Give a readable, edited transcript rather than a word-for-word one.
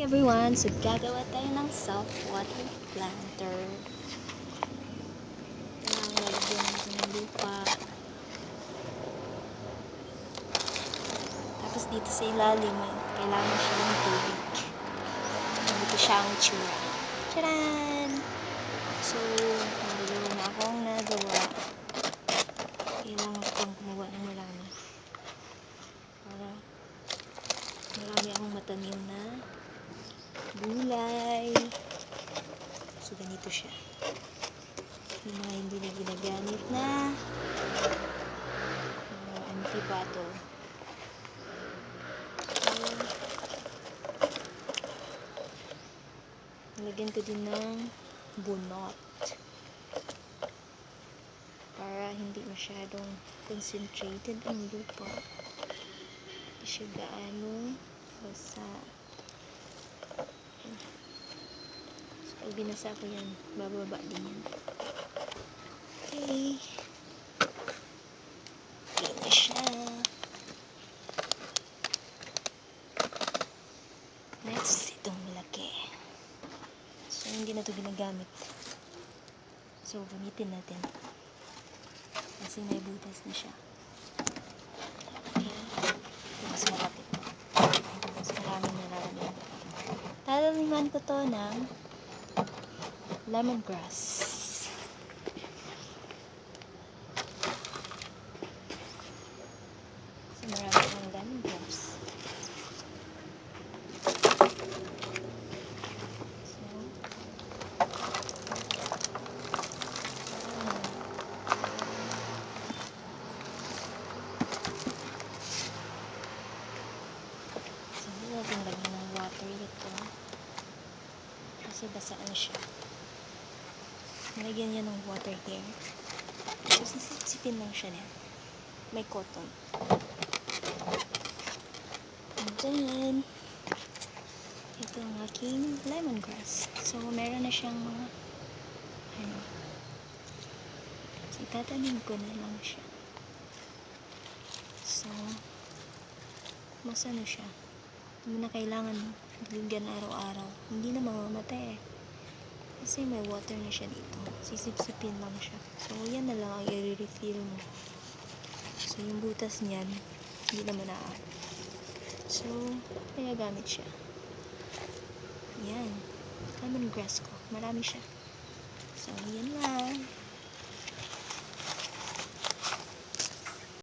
everyone! So, gagawa tayo ng self-water planter. Kailangan lalagyan natin ng lupa. Tapos dito sa ilalim, kailangan siya ng tubig. Dito siya ang itsura. Tcharan! So, magagawa na akong nagawa. Kailangan ko pang gumawa ng marami. Para marami akong matanim na gulay. So, ganito siya. Yung mga hindi na ginagamit na empty bottle. So, nalagyan ko din ng bunot para hindi masyadong concentrated ang lupa. Hindi siya gaano basa. So, pag binasa ko yan, bababa din yan. Okay. Okay na siya. Next, itong malaki. So, hindi na ito ginagamit. So, gamitin natin. Kasi may butas na siya. Okay. Ito mas malapit. Mas maraming nararamdaman. Tataliman ko to ng lemongrass. So, marami akong lemongrass. Natin lagyan ng water ito kasi basa na siya. Nalagyan niya ng water here. So, sisipsipin lang siya niya. May cotton. And then, ito ang aking lemongrass. So, meron na siyang mga so, itatanim ko na lang siya. So, mas siya. Hindi na kailangan bigyan araw-araw. Hindi na mamamatay eh. Kasi may water na siya dito. Sisipsipin lang siya. So, yan na lang ang i-refill mo. So, yung butas niyan, hindi naman na-out. So, kaya gamit siya. Yan. Lemongrass ko. Marami siya. So, yan lang.